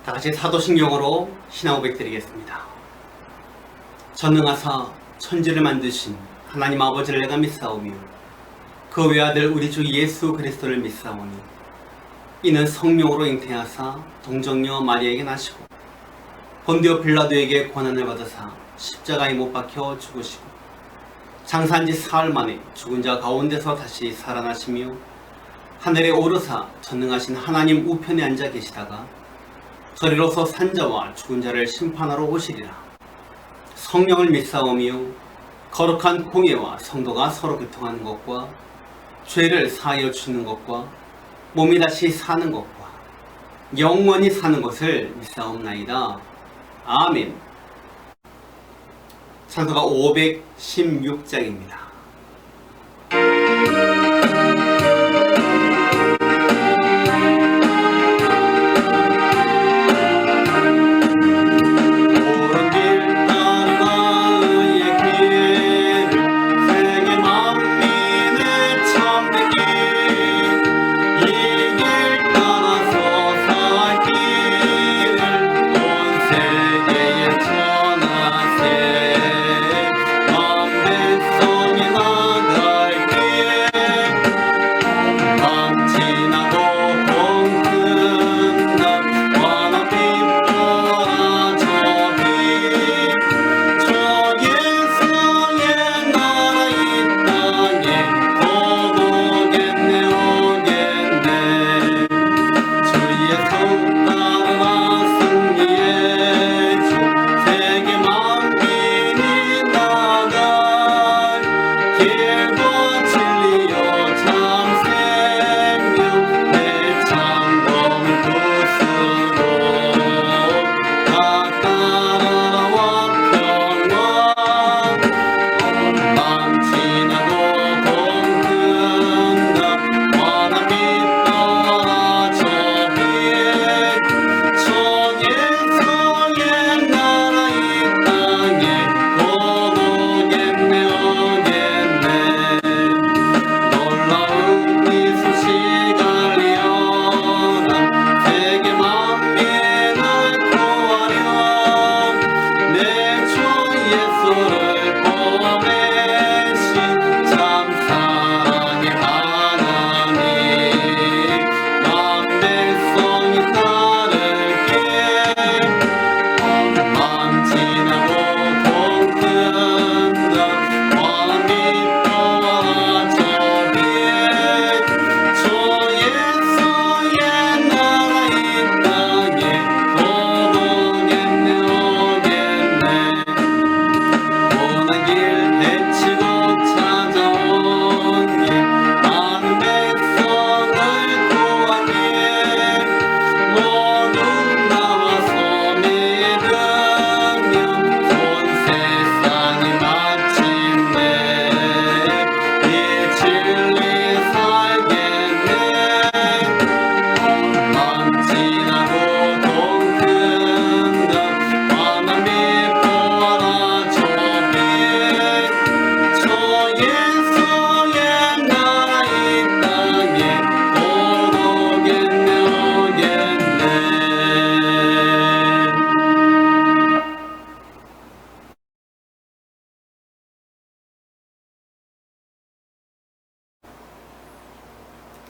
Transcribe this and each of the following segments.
다같이 사도신경으로 신앙 고백 드리겠습니다. 전능하사 천지를 만드신 하나님 아버지를 내가 믿사오며 그 외아들 우리 주 예수 그리스도를 믿사오니 이는 성령으로 잉태하사 동정녀 마리아에게 나시고 본디오 빌라도에게 고난을 받으사 십자가에 못 박혀 죽으시고 장사한 지 사흘 만에 죽은 자 가운데서 다시 살아나시며 하늘에 오르사 전능하신 하나님 우편에 앉아 계시다가 저리로서 산자와 죽은 자를 심판하러 오시리라. 성령을 믿사오며 거룩한 공예와 성도가 서로 교통하는 것과 죄를 사하여 주는 것과 몸이 다시 사는 것과 영원히 사는 것을 믿사옵나이다. 아멘. 찬송가 516장입니다.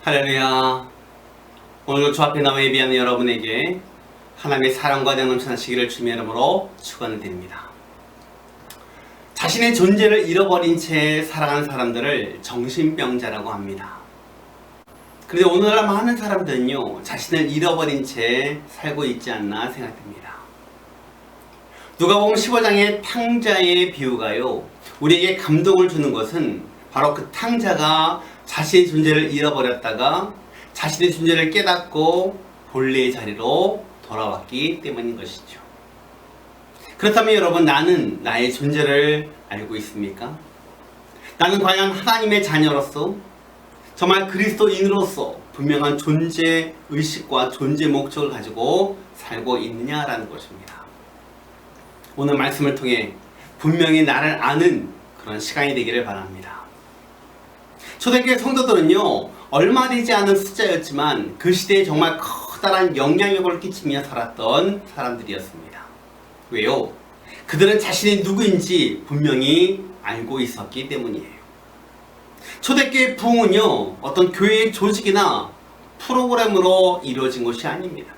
할렐루야. 오늘도 주 앞에 나와 예비하는 여러분에게 하나님의 사랑과 넘쳐나시기를 주님의 이름으로 축원을 드립니다. 자신의 존재를 잃어버린 채 살아가는 사람들을 정신병자라고 합니다. 그런데 오늘날 많은 사람들은요, 자신을 잃어버린 채 살고 있지 않나 생각됩니다. 누가복음 15장의 탕자의 비유가요, 우리에게 감동을 주는 것은 바로 그 탕자가 자신의 존재를 잃어버렸다가 자신의 존재를 깨닫고 본래의 자리로 돌아왔기 때문인 것이죠. 그렇다면 여러분, 나는 나의 존재를 알고 있습니까? 나는 과연 하나님의 자녀로서 정말 그리스도인으로서 분명한 존재 의식과 존재 목적을 가지고 살고 있느냐라는 것입니다. 오늘 말씀을 통해 분명히 나를 아는 그런 시간이 되기를 바랍니다. 초대교회 성도들은요, 얼마 되지 않은 숫자였지만 그 시대에 정말 커다란 영향력을 끼치며 살았던 사람들이었습니다. 왜요? 그들은 자신이 누구인지 분명히 알고 있었기 때문이에요. 초대교회 부흥은요, 어떤 교회의 조직이나 프로그램으로 이루어진 것이 아닙니다.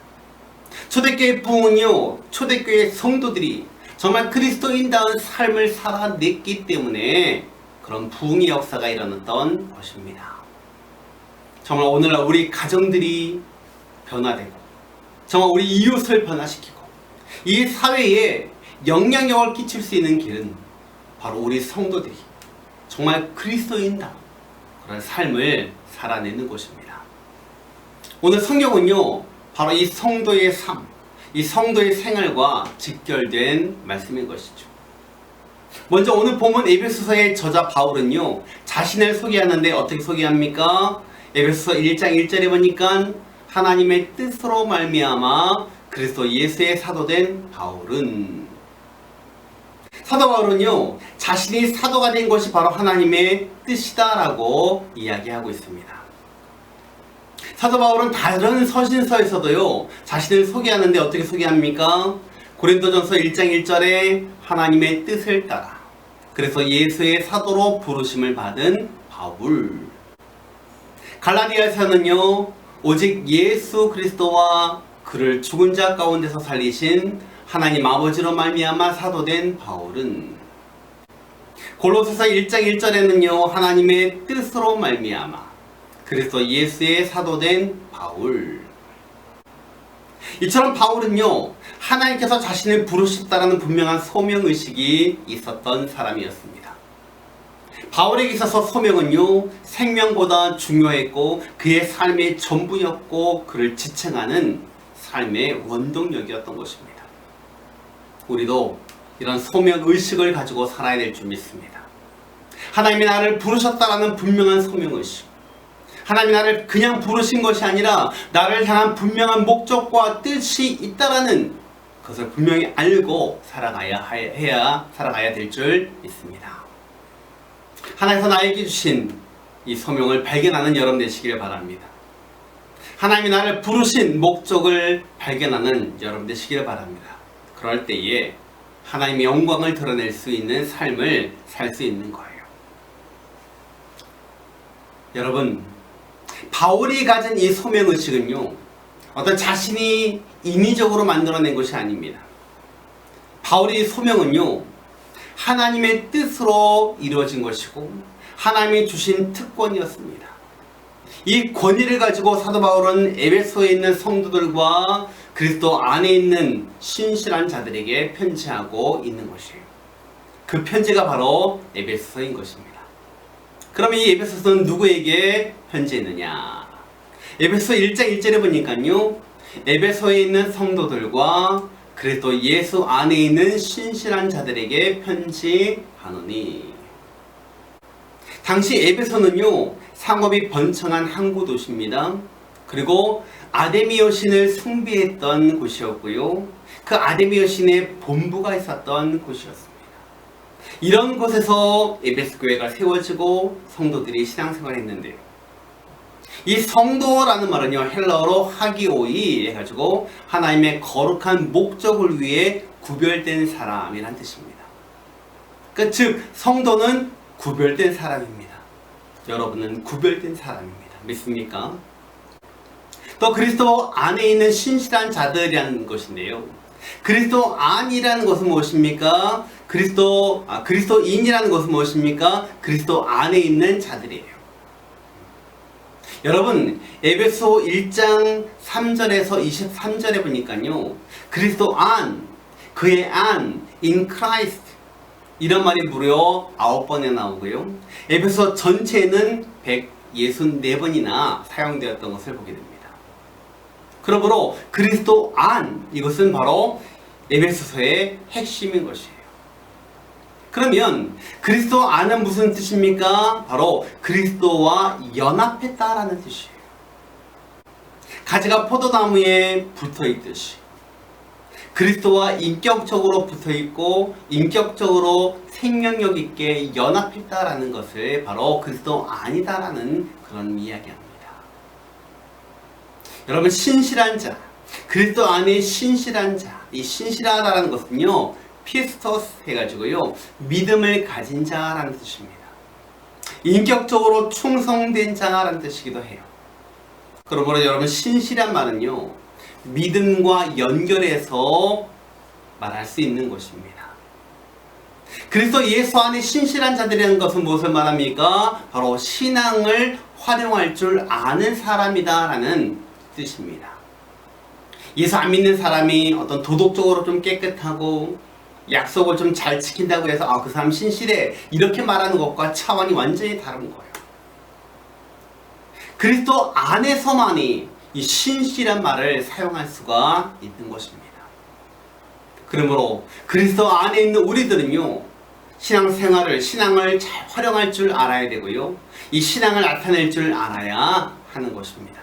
초대교회 부흥은요, 초대교회 성도들이 정말 그리스도인다운 삶을 살아냈기 때문에 그런 부흥의 역사가 일어났던 것입니다. 정말 오늘날 우리 가정들이 변화되고, 정말 우리 이웃을 변화시키고, 이 사회에 영향력을 끼칠 수 있는 길은 바로 우리 성도들이 정말 그리스도인다운 그런 삶을 살아내는 것입니다. 오늘 성경은요, 바로 이 성도의 삶, 이 성도의 생활과 직결된 말씀인 것이죠. 먼저 오늘 본문 에베소서의 저자 바울은요, 자신을 소개하는데 어떻게 소개합니까? 에베소서 1장 1절에 보니까 하나님의 뜻으로 말미암아 그리스도 예수의 사도된 바울은, 사도 바울은요, 자신이 사도가 된 것이 바로 하나님의 뜻이다라고 이야기하고 있습니다. 사도 바울은 다른 서신서에서도요, 자신을 소개하는데 어떻게 소개합니까? 고린도전서 1장 1절에 하나님의 뜻을 따라 그래서 예수의 사도로 부르심을 받은 바울. 갈라디아서는요, 오직 예수 그리스도와 그를 죽은 자 가운데서 살리신 하나님 아버지로 말미암아 사도된 바울은, 골로새서 1장 1절에는요, 하나님의 뜻으로 말미암아 그래서 예수의 사도된 바울. 이처럼 바울은요, 하나님께서 자신을 부르셨다라는 분명한 소명의식이 있었던 사람이었습니다. 바울에게 있어서 소명은요, 생명보다 중요했고 그의 삶의 전부였고 그를 지탱하는 삶의 원동력이었던 것입니다. 우리도 이런 소명의식을 가지고 살아야 될 줄 믿습니다. 하나님이 나를 부르셨다라는 분명한 소명의식, 하나님이 나를 그냥 부르신 것이 아니라 나를 향한 분명한 목적과 뜻이 있다라는 것을 분명히 알고 살아가야 될 줄 믿습니다. 하나님께서 나에게 주신 이 소명을 발견하는 여러분 되시길 바랍니다. 하나님이 나를 부르신 목적을 발견하는 여러분 되시길 바랍니다. 그럴 때에 하나님의 영광을 드러낼 수 있는 삶을 살 수 있는 거예요. 여러분, 바울이 가진 이 소명의식은요, 어떤 자신이 인위적으로 만들어낸 것이 아닙니다. 바울의 소명은요, 하나님의 뜻으로 이루어진 것이고 하나님이 주신 특권이었습니다. 이 권위를 가지고 사도 바울은 에베소에 있는 성도들과 그리스도 안에 있는 신실한 자들에게 편지하고 있는 것이에요. 그 편지가 바로 에베소서인 것입니다. 그러면 이 에베소서는 누구에게 편지했느냐? 에베소 1장 1절에 보니까요, 에베소에 있는 성도들과 그리스도 예수 안에 있는 신실한 자들에게 편지하노니. 당시 에베소는요, 상업이 번창한 항구 도시입니다. 그리고 아데미 여신을 숭배했던 곳이었고요, 그 아데미 여신의 본부가 있었던 곳이었습니다. 이런 곳에서 에베소 교회가 세워지고 성도들이 신앙생활을 했는데요, 이 성도라는 말은요, 헬라어로 하기오이 해가지고 하나님의 거룩한 목적을 위해 구별된 사람이란 뜻입니다. 즉 성도는 구별된 사람입니다. 여러분은 구별된 사람입니다. 믿습니까? 또 그리스도 안에 있는 신실한 자들이라는 것인데요, 그리스도 안이라는 것은 무엇입니까? 그리스도인이라는 것은 무엇입니까? 그리스도 안에 있는 자들이에요. 여러분, 에베소 1장 3절에서 23절에 보니까요, 그리스도 안, 그의 안, in Christ, 이런 말이 무려 9번에 나오고요, 에베소 전체에는 164번이나 사용되었던 것을 보게 됩니다. 그러므로 그리스도 안, 이것은 바로 에베소서의 핵심인 것이에요. 그러면 그리스도 안은 무슨 뜻입니까? 바로 그리스도와 연합했다라는 뜻이에요. 가지가 포도나무에 붙어있듯이 그리스도와 인격적으로 붙어있고 인격적으로 생명력 있게 연합했다라는 것을 바로 그리스도 아니다라는 그런 이야기합니다. 여러분, 신실한 자, 그리스도 안에 신실한 자, 이 신실하다라는 것은요, 피스토스 해가지고요, 믿음을 가진 자라는 뜻입니다. 인격적으로 충성된 자라는 뜻이기도 해요. 그러므로 여러분, 신실한 말은요, 믿음과 연결해서 말할 수 있는 것입니다. 그래서 예수 안에 신실한 자들이라는 것은 무엇을 말합니까? 바로 신앙을 활용할 줄 아는 사람이다 라는 뜻입니다. 예수 안 믿는 사람이 어떤 도덕적으로 좀 깨끗하고 약속을 좀 잘 지킨다고 해서 그 사람 신실해 이렇게 말하는 것과 차원이 완전히 다른 거예요. 그리스도 안에서만이 이 신실한 말을 사용할 수가 있는 것입니다. 그러므로 그리스도 안에 있는 우리들은요, 신앙생활을, 신앙을 잘 활용할 줄 알아야 되고요, 이 신앙을 나타낼 줄 알아야 하는 것입니다.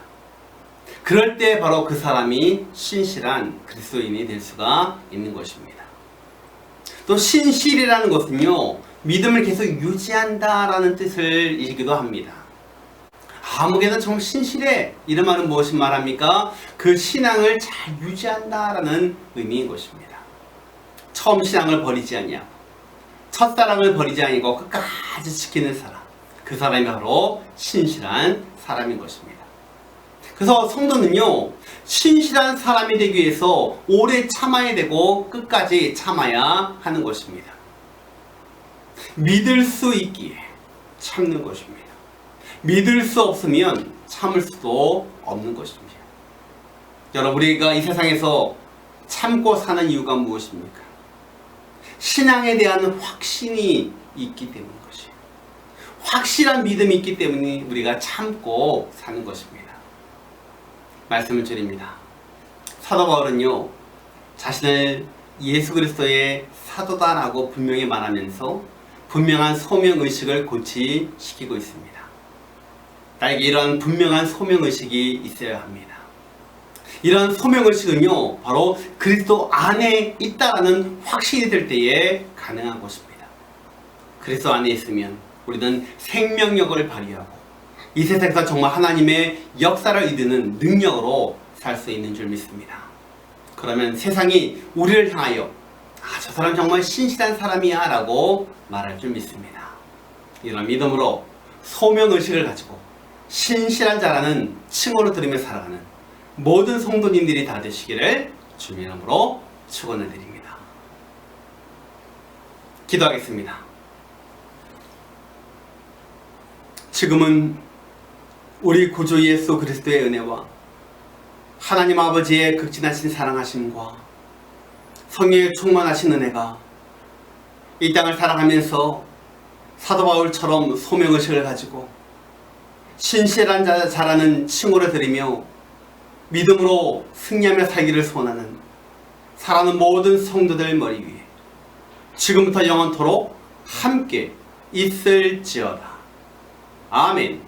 그럴 때 바로 그 사람이 신실한 그리스도인이 될 수가 있는 것입니다. 또 신실이라는 것은요, 믿음을 계속 유지한다라는 뜻을 이기도 합니다. 아무개나 정말 신실해, 이런 말은 무엇을 말합니까? 그 신앙을 잘 유지한다라는 의미인 것입니다. 처음 신앙을 버리지 아니하고 첫사랑을 버리지 아니고 끝까지 지키는 사람, 그 사람이 바로 신실한 사람인 것입니다. 그래서 성도는요, 신실한 사람이 되기 위해서 오래 참아야 되고 끝까지 참아야 하는 것입니다. 믿을 수 있기에 참는 것입니다. 믿을 수 없으면 참을 수도 없는 것입니다. 여러분, 우리가 이 세상에서 참고 사는 이유가 무엇입니까? 신앙에 대한 확신이 있기 때문인 것이에요. 확실한 믿음이 있기 때문에 우리가 참고 사는 것입니다. 말씀을 드립니다. 사도 바울은요, 자신을 예수 그리스도의 사도다라고 분명히 말하면서 분명한 소명의식을 고취시키고 있습니다. 나에게 이런 분명한 소명의식이 있어야 합니다. 이런 소명의식은요, 바로 그리스도 안에 있다라는 확신이 될 때에 가능한 것입니다. 그리스도 안에 있으면 우리는 생명력을 발휘하고 이 세상에서 정말 하나님의 역사를 이루는 능력으로 살 수 있는 줄 믿습니다. 그러면 세상이 우리를 향하여 저 사람 정말 신실한 사람이야 라고 말할 줄 믿습니다. 이런 믿음으로 소명의식을 가지고 신실한 자라는 칭호를 들으며 살아가는 모든 성도님들이 다 되시기를 주님의 이름으로 축원을 드립니다. 기도하겠습니다. 지금은 우리 구주 예수 그리스도의 은혜와 하나님 아버지의 극진하신 사랑하심과 성령의 충만하신 은혜가 이 땅을 살아가면서 사도 바울처럼 소명의식을 가지고 신실한 자라는 칭호를 드리며 믿음으로 승리하며 살기를 소원하는 사랑하는 모든 성도들 머리 위에 지금부터 영원토록 함께 있을지어다. 아멘.